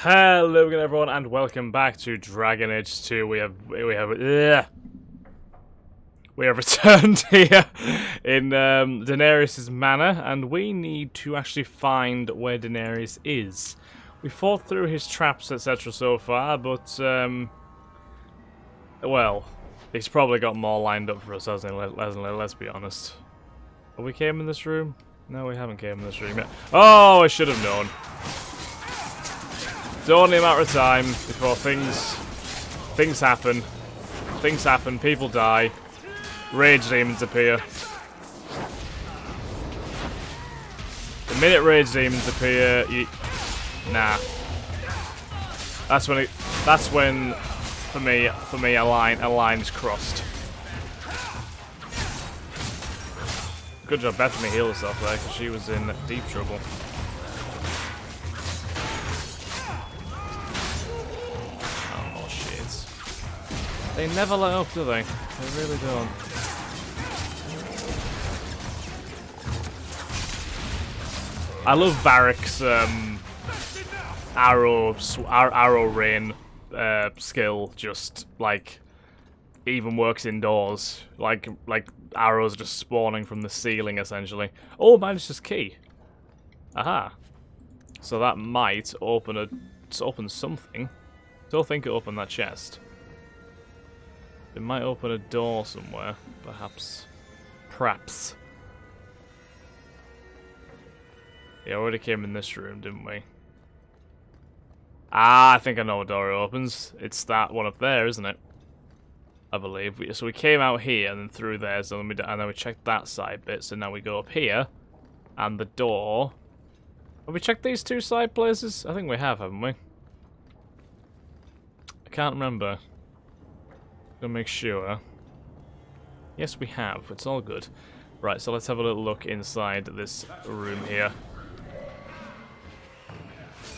Hello again, everyone, and welcome back to Dragon Age 2. We have returned here in Daenerys' manor, and we need to actually find where Daenerys is. We fought through his traps, etc. so far, but well, he's probably got more lined up for us, hasn't he? Let's be honest. Have we came in this room? No, we haven't came in this room yet. Oh, I should have known. It's only a matter of time before things happen. Things happen, people die, rage demons appear. The minute rage demons appear, nah. That's when for me a line is crossed. Good job Bethany healed herself there, because she was in deep trouble. They never let up, do they? They really don't. I love Varric's arrow rain skill. Just like even works indoors. Like arrows just spawning from the ceiling, essentially. Oh, mine's just key. Aha. So that might open something. Don't think it opened that chest. It might open a door somewhere, perhaps. Perhaps. Yeah, already came in this room, didn't we? Ah, I think I know what door it opens. It's that one up there, isn't it? I believe. So we came out here and then through there, so and then we checked that side bit. So now we go up here, and the door. Have we checked these two side places? I think we have, haven't we? I can't remember. Gonna make sure. Yes, we have. It's all good. Right, so let's have a little look inside this room here.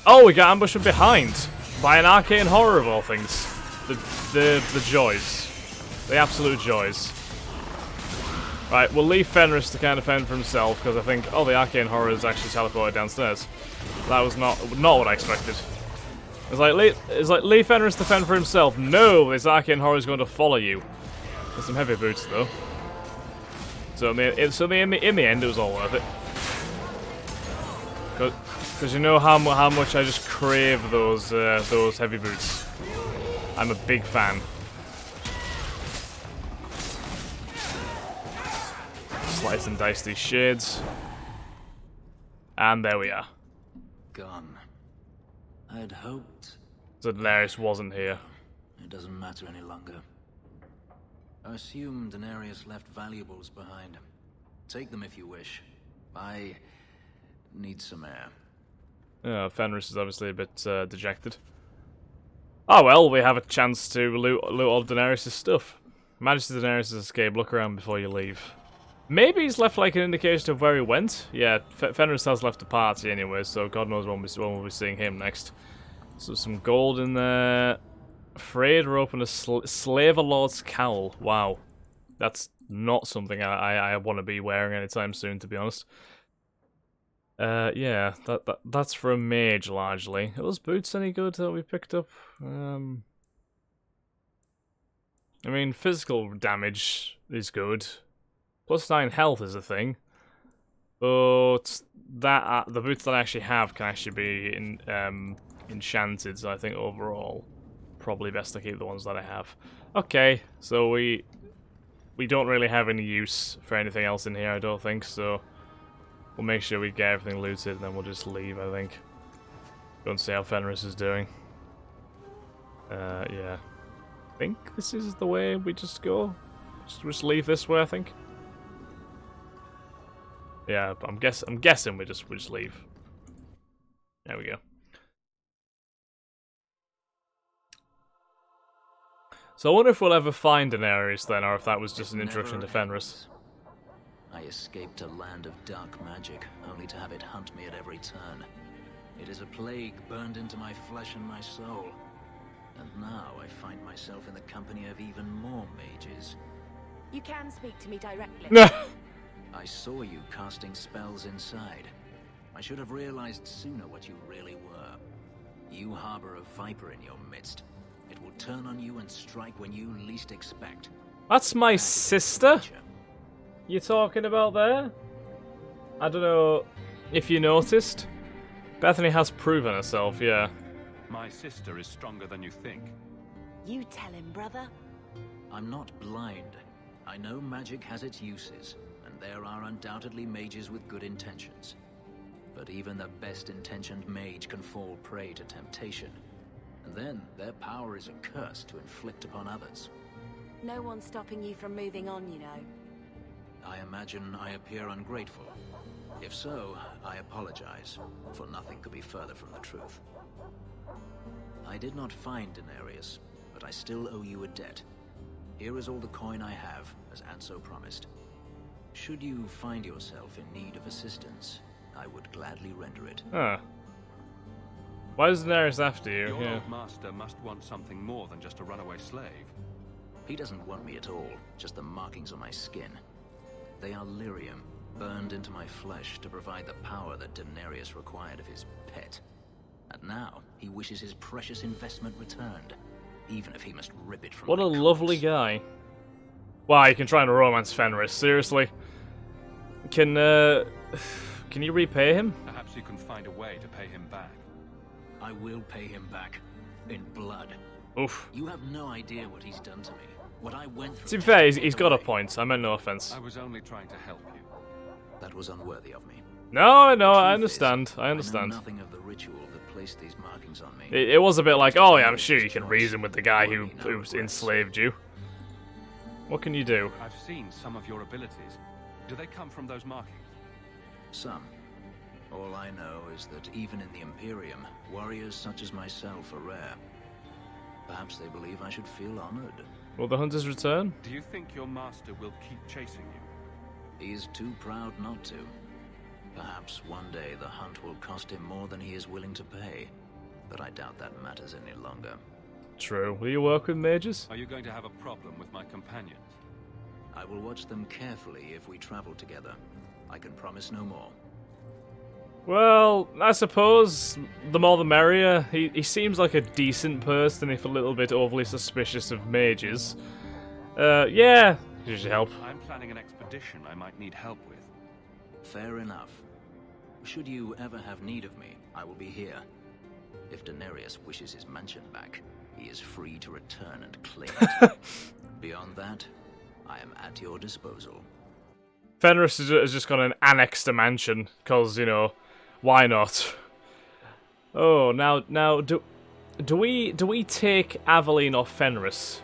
Oh, we got ambushed from behind by an arcane horror of all things. The joys, the absolute joys. Right, we'll leave Fenris to kind of fend for himself because I think the arcane horror is actually teleported downstairs. That was not what I expected. It's like leave Fenris to fend for himself. No, this arcane horror is going to follow you. There's some heavy boots though. So in the end, it was all worth it. Because you know how much I just crave those heavy boots. I'm a big fan. Slice and dice these shades, and there we are. Gone. I'd hoped. So Daenerys wasn't here. It doesn't matter any longer. I assume Daenerys left valuables behind. Take them if you wish. I need some air. Fenris is obviously a bit dejected. Oh well, we have a chance to loot all Daenerys' stuff. Majesty Daenerys' escape. Look around before you leave. Maybe he's left like an indication of where he went. Yeah, Fenris has left the party anyway, so God knows when we'll be seeing him next. So some gold in there. Afraid we're open a Slaver Lord's cowl. Wow, that's not something I want to be wearing anytime soon, to be honest. Yeah, that's for a mage largely. Are those boots any good that we picked up? I mean, physical damage is good. +9 health is a thing, but the boots that I actually have can actually be enchanted. So I think overall, probably best to keep the ones that I have. Okay, so we don't really have any use for anything else in here, I don't think. So we'll make sure we get everything looted, and then we'll just leave. I think. Go and see how Fenris is doing. Yeah, I think this is the way we just go. Just leave this way, I think. Yeah, I'm guessing we just leave. There we go. So I wonder if we'll ever find Daenerys then, or if that was just an introduction to Fenris. I escaped a land of dark magic, only to have it hunt me at every turn. It is a plague burned into my flesh and my soul. And now I find myself in the company of even more mages. You can speak to me directly. I saw you casting spells inside. I should have realized sooner what you really were. You harbor a viper in your midst. It will turn on you and strike when you least expect. That's my That is sister nature. you're talking about there? I don't know if you noticed. Bethany has proven herself, yeah. My sister is stronger than you think. You tell him, brother. I'm not blind. I know magic has its uses, and there are undoubtedly mages with good intentions. But even the best-intentioned mage can fall prey to temptation. And then their power is a curse to inflict upon others. No one's stopping you from moving on, you know. I imagine I appear ungrateful. If so, I apologize, for nothing could be further from the truth. I did not find Denarius, but I still owe you a debt. Here is all the coin I have, as Anso promised. Should you find yourself in need of assistance, I would gladly render it. Huh. Why is Daenerys after you? Your Yeah. old master must want something more than just a runaway slave. He doesn't want me at all, just the markings on my skin. They are lyrium, burned into my flesh to provide the power that Denarius required of his pet. And now, he wishes his precious investment returned, even if he must rip it from What my a lovely corpse. guy. Wow, you can try and romance Fenris, seriously? Can you repay him? Perhaps you can find a way to pay him back. I will pay him back, in blood. Oof. You have no idea what he's done to me. What I went through. To be fair, he's to get got a away. point. I meant no offense. I was only trying to help you. That was unworthy of me. No, The I truth understand. is, I understand. know nothing of the ritual that placed these markings on me. It was a bit like, oh yeah, I'm sure you can reason with the guy who enslaved you. What can you do? I've seen some of your abilities. Do they come from those markings? Some. All I know is that even in the Emporium, warriors such as myself are rare. Perhaps they believe I should feel honored. Will the hunters return? Do you think your master will keep chasing you? He is too proud not to. Perhaps one day the hunt will cost him more than he is willing to pay. But I doubt that matters any longer. True. Will you work with mages? Are you going to have a problem with my companions? I will watch them carefully if we travel together. I can promise no more. Well, I suppose the more the merrier. He seems like a decent person, if a little bit overly suspicious of mages. Yeah, usually help. I'm planning an expedition I might need help with. Fair enough. Should you ever have need of me, I will be here. If Denarius wishes his mansion back, he is free to return and claim it. Beyond that, I am at your disposal. Fenris has just got an annexed a mansion, because, you know, why not? Oh, now, do we take Aveline or Fenris?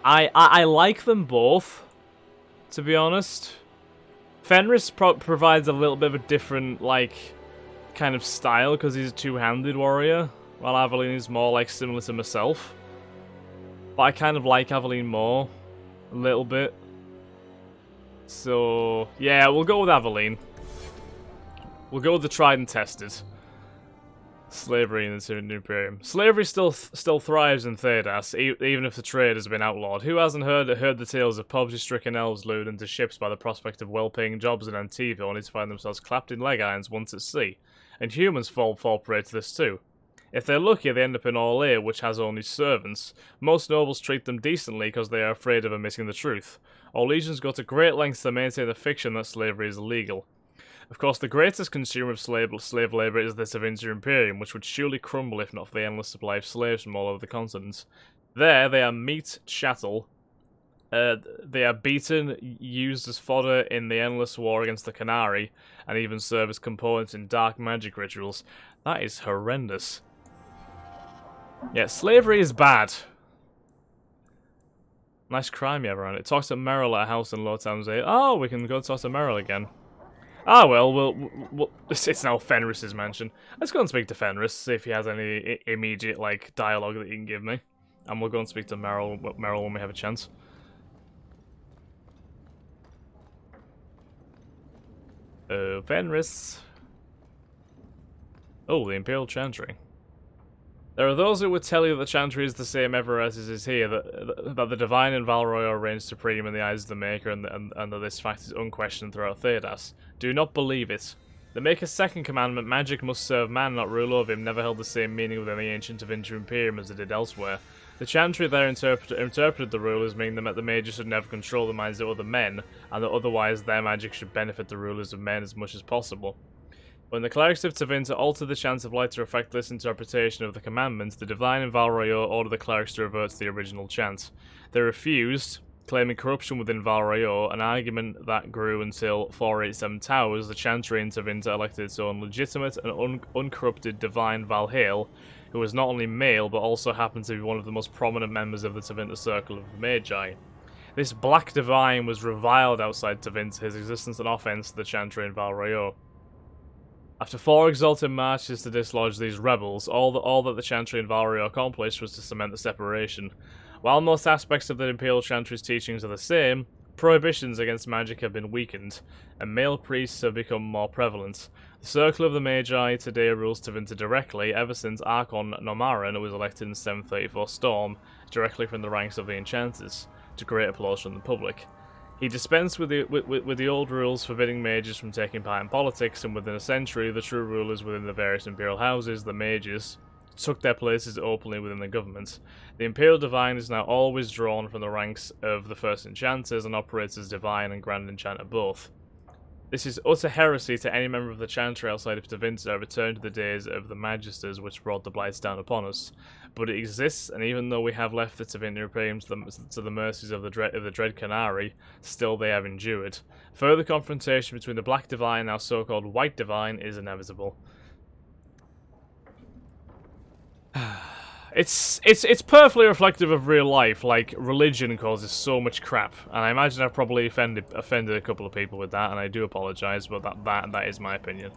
I like them both, to be honest. Fenris provides a little bit of a different, like, kind of style, because he's a two-handed warrior, while Aveline is more, like, similar to myself. But I kind of like Aveline more, a little bit. So, yeah, we'll go with Aveline. We'll go with the tried and tested. Slavery in the Emporium. Slavery still thrives in Thedas, even if the trade has been outlawed. Who hasn't heard the tales of poverty-stricken elves lured into ships by the prospect of well-paying jobs in Antiva, only to find themselves clapped in leg irons once at sea? And humans fall prey to this too. If they're lucky, they end up in Orlais, which has only servants. Most nobles treat them decently because they are afraid of admitting the truth. All legions go to great lengths to maintain the fiction that slavery is illegal. Of course, the greatest consumer of slave labour is the Savintia Imperium, which would surely crumble if not for the endless supply of slaves from all over the continent. There, they are meat chattel. They are beaten, used as fodder in the endless war against the Canary, and even serve as components in dark magic rituals. That is horrendous. Yeah, slavery is bad. Nice crime you have around it. Talks to Merrill at a house in Lowtown. Oh, we can go talk to Merrill again. Ah, well, we'll it's now Fenris's mansion. Let's go and speak to Fenris, see if he has any immediate, like, dialogue that he can give me. And we'll go and speak to Merrill when we have a chance. Fenris. Oh, the Imperial Chantry. There are those who would tell you that the Chantry is the same ever as it is here, that the Divine and Valroy reign supreme in the eyes of the Maker, and that this fact is unquestioned throughout Thedas. Do not believe it. They make a second commandment: magic must serve man, not rule over him, never held the same meaning within the ancient Emporium as it did elsewhere. The Chantry there interpreted the rule as meaning that the mages should never control the minds of other men, and that otherwise their magic should benefit the rulers of men as much as possible. When the clerics of Tevinter altered the Chant of Light to reflect this interpretation of the commandments, the Divine in Val Royeaux ordered the clerics to revert to the original chant. They refused, claiming corruption within Val Royeaux, an argument that grew until 487 Towers, the Chantry in Tevinter elected its own legitimate and uncorrupted Divine Valhale, who was not only male but also happened to be one of the most prominent members of the Tevinter Circle of the Magi. This Black Divine was reviled outside Tevinter, his existence an offense to the Chantry in Val Royeaux. After 4 exalted marches to dislodge these rebels, all that the Chantry in Val Royeaux accomplished was to cement the separation. While most aspects of the Imperial Chantry's teachings are the same, prohibitions against magic have been weakened, and male priests have become more prevalent. The Circle of the Magi today rules Tevinter directly, ever since Archon Nomaran was elected in 734 Storm, directly from the ranks of the Enchanters, to great applause from the public. He dispensed with the old rules forbidding mages from taking part in politics, and within a century, the true rulers within the various imperial houses, the mages, took their places openly within the government. The Imperial Divine is now always drawn from the ranks of the First Enchanters and operates as Divine and Grand Enchanter both. This is utter heresy to any member of the Chantry outside of Tevinter, a return to the days of the Magisters which brought the blights down upon us. But it exists, and even though we have left the Tevinter Imperium to the mercies of the Dread Canary, still they have endured. Further confrontation between the Black Divine and our so-called White Divine is inevitable. It's perfectly reflective of real life. Like, religion causes so much crap, and I imagine I've probably offended a couple of people with that, and I do apologise, but that is my opinion.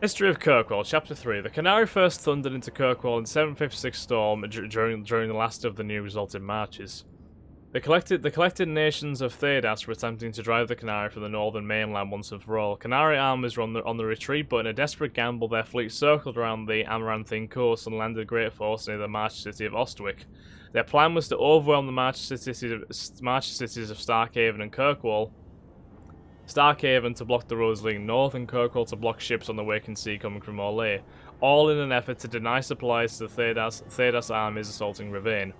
History of Kirkwall, Chapter 3. The Canary first thundered into Kirkwall in 756 Storm during the last of the new exalted marches. The collected nations of Thedas were attempting to drive the Canary from the northern mainland once and for all. Canary armies were on the retreat, but in a desperate gamble, their fleet circled around the Amaranthine coast and landed great force near the march city of Ostwick. Their plan was to overwhelm the march cities of Starkhaven and Kirkwall. Starkhaven to block the roads leading north, and Kirkwall to block ships on the Waking Sea coming from Orlais, all in an effort to deny supplies to the Thedas armies assaulting Ravane.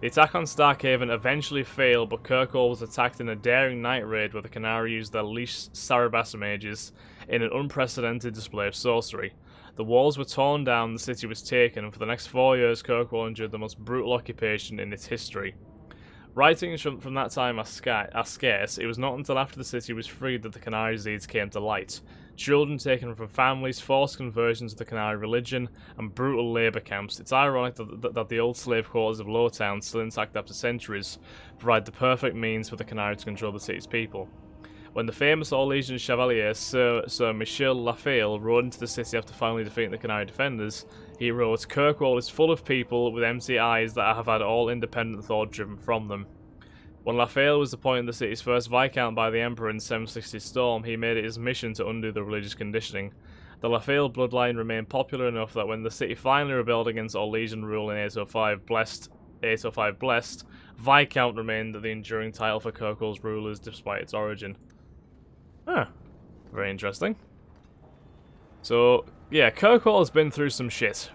The attack on Starkhaven eventually failed, but Kirkwall was attacked in a daring night raid where the Canary used their leashed Sarabassa mages in an unprecedented display of sorcery. The walls were torn down, the city was taken, and for the next 4 years Kirkwall endured the most brutal occupation in its history. Writings from that time are scarce. It was not until after the city was freed that the Canary deeds came to light. Children taken from families, forced conversions to the Canary religion, and brutal labour camps. It's ironic that the old slave quarters of Lowtown, still intact after centuries, provide the perfect means for the Canary to control the city's people. When the famous Orlesian Chevalier Sir Michel Lafayette rode into the city after finally defeating the Canary defenders, he wrote, "Kirkwall is full of people with empty eyes that have had all independent thought driven from them." When Lafayette was appointed the city's first Viscount by the Emperor in 760 Storm, he made it his mission to undo the religious conditioning. The Lafayette bloodline remained popular enough that when the city finally rebelled against Orlesian rule in 805 Blessed, Viscount remained the enduring title for Kirkwall's rulers despite its origin. Huh. Very interesting. So, yeah, Kirkwall has been through some shit.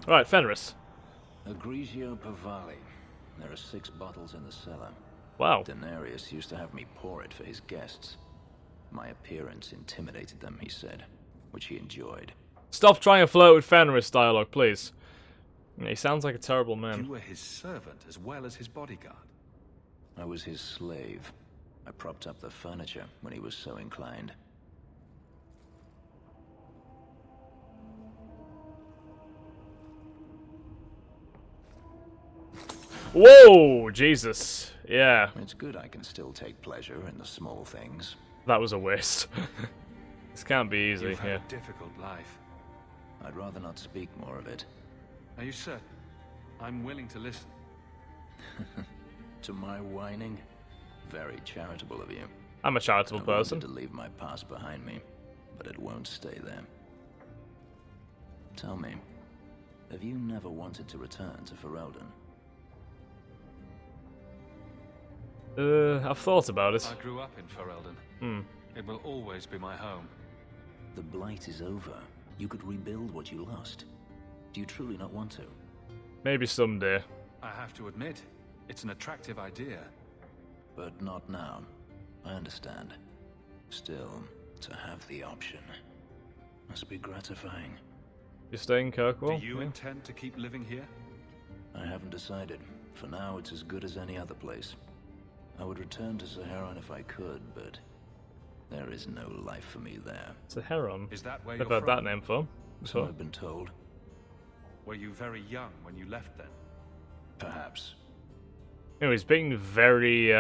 Right, Fenris. Egregio Pavali. There are 6 bottles in the cellar. Wow. Denarius used to have me pour it for his guests. My appearance intimidated them, he said, which he enjoyed. Stop trying to flirt with Fenris dialogue, please. He sounds like a terrible man. You were his servant as well as his bodyguard. I was his slave. I propped up the furniture when he was so inclined. Whoa, Jesus. Yeah. It's good I can still take pleasure in the small things. That was a waste. This can't be easy. You've had Yeah. a difficult life. I'd rather not speak more of it. Are you certain? I'm willing to listen. To my whining? Very charitable of you. I'm a charitable I person. wanted to leave my past behind me, but it won't stay there. Tell me, have you never wanted to return to Ferelden? I've thought about it. I grew up in Ferelden. It will always be my home. The blight is over. You could rebuild what you lost. Do you truly not want to? Maybe someday. I have to admit, it's an attractive idea. But not now. I understand. Still, to have the option must be gratifying. You staying, Kirkwall? Do you intend to keep living here? I haven't decided. For now, it's as good as any other place. I would return to Saharan if I could, but there is no life for me there. Saharan? Is that where I've you're heard from? that name for. So I've been told. Were you very young when you left then? Perhaps. You know, he's being very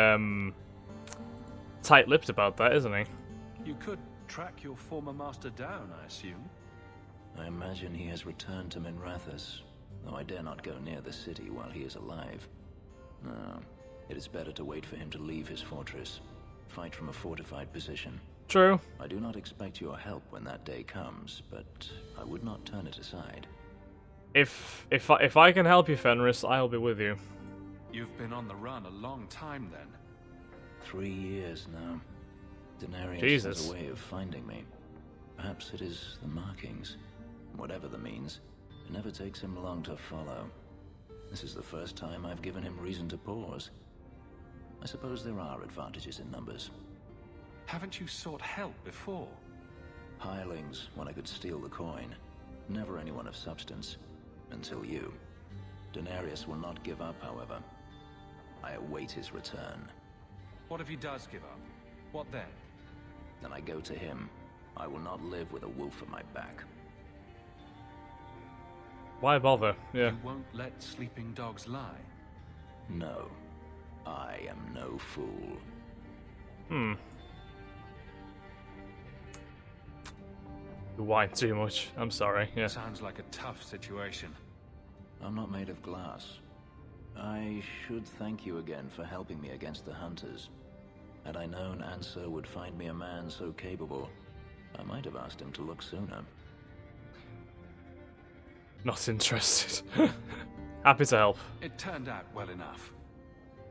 tight-lipped about that, isn't he? You could track your former master down, I assume. I imagine he has returned to Minrathous, though I dare not go near the city while he is alive. No, it is better to wait for him to leave his fortress. Fight from a fortified position. True. I do not expect your help when that day comes, but I would not turn it aside. If I can help you, Fenris, I'll be with you. You've been on the run a long time then. 3 years now. Denarius Jesus. has a way of finding me. Perhaps it is the markings. Whatever the means, it never takes him long to follow. This is the first time I've given him reason to pause. I suppose there are advantages in numbers. Haven't you sought help before? Hirelings, when I could steal the coin. Never anyone of substance. Until you. Denarius will not give up, however. I await his return. What if he does give up? What then? Then I go to him. I will not live with a wolf at my back. Why bother? Yeah. You won't let sleeping dogs lie. No. I am no fool. You whine too much. I'm sorry. Yeah. Sounds like a tough situation. I'm not made of glass. I should thank you again for helping me against the hunters. Had I known Ansar would find me a man so capable, I might have asked him to look sooner. Not interested. Happy to help. It turned out well enough.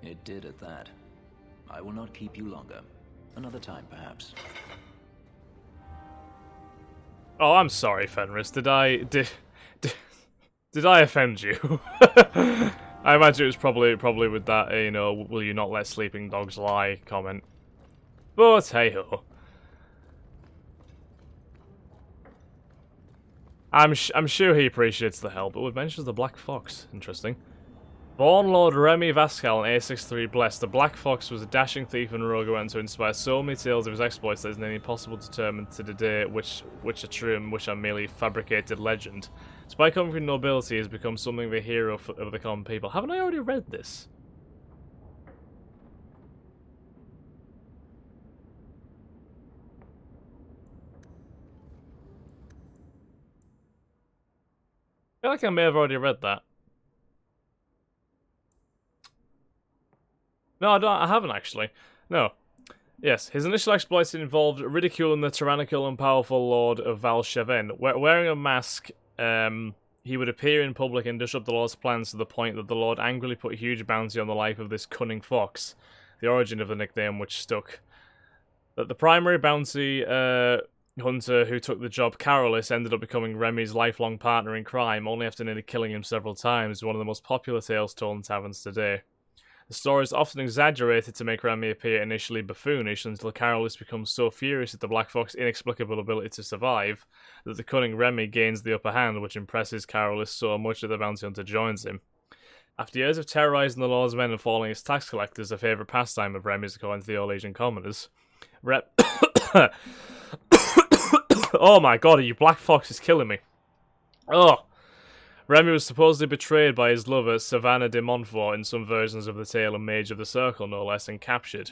It did at that. I will not keep you longer. Another time, perhaps. Oh, I'm sorry, Fenris. Did I offend you? I imagine it was probably with that, you know, will you not let sleeping dogs lie comment. But hey ho. I'm sure he appreciates the help, but mentions the Black Fox. Interesting. Born Lord Remy Vascal in A63 Blessed, the Black Fox was a dashing thief and rogue who went to inspire so many tales of his exploits that it's nearly impossible to determine to the day which are true and which are merely fabricated legend. Despite coming from nobility, he has become something of a hero of the common people. Haven't I already read this? I feel like I may have already read that. No, I haven't actually. No. Yes, his initial exploits involved ridiculing the tyrannical and powerful Lord of Val Cheven. Wearing a mask, he would appear in public and disrupt the Lord's plans to the point that the Lord angrily put a huge bounty on the life of this cunning fox, the origin of the nickname which stuck. That the primary bounty hunter who took the job, Carolus, ended up becoming Remy's lifelong partner in crime, only after nearly killing him several times, one of the most popular tales told in taverns today. The story is often exaggerated to make Remy appear initially buffoonish until Carolus becomes so furious at the Black Fox's inexplicable ability to survive that the cunning Remy gains the upper hand, which impresses Carolus so much that the bounty hunter joins him. After years of terrorizing the Lord's men and falling as tax collectors, a favorite pastime of Remy's according to the old Asian commoners. Oh my god, you Black Fox is killing me. Oh! Remy was supposedly betrayed by his lover, Savannah de Montfort, in some versions of the tale of Mage of the Circle, no less, and captured.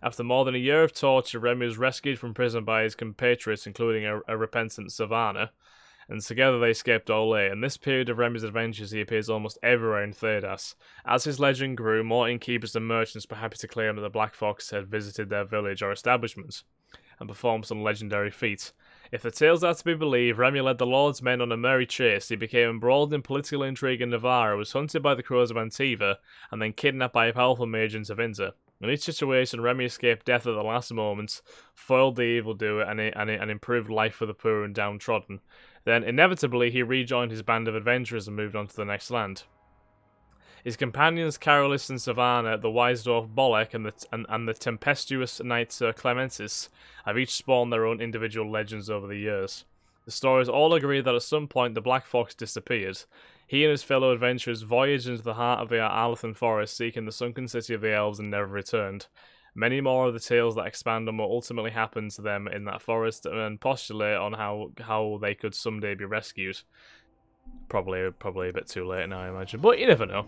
After more than a year of torture, Remy was rescued from prison by his compatriots, including a repentant Savannah, and together they escaped Olay. In this period of Remy's adventures, he appears almost everywhere in Thedas. As his legend grew, more innkeepers and merchants were happy to claim that the Black Fox had visited their village or establishment, and performed some legendary feat. If the tales are to be believed, Remy led the Lord's men on a merry chase. He became embroiled in political intrigue in Navarra, was hunted by the crows of Antiva, and then kidnapped by a powerful mage in Tevinter. In each situation, Remy escaped death at the last moment, foiled the evildoer, and improved life for the poor and downtrodden. Then, inevitably, he rejoined his band of adventurers and moved on to the next land. His companions Carolus and Savannah, the wise dwarf Bolek, and the tempestuous knight Sir Clementis have each spawned their own individual legends over the years. The stories all agree that at some point the Black Fox disappeared. He and his fellow adventurers voyaged into the heart of the Arlethan forest, seeking the sunken city of the elves, and never returned. Many more of the tales that expand on what ultimately happened to them in that forest and postulate on how they could someday be rescued. Probably a bit too late now, I imagine, but you never know.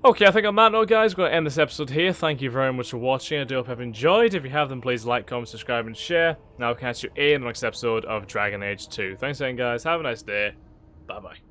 Okay, I think on that note, guys, we're going to end this episode here. Thank you very much for watching. I do hope you've enjoyed. If you have, then please like, comment, subscribe, and share. Now I'll catch you in the next episode of Dragon Age 2. Thanks again, guys. Have a nice day. Bye-bye.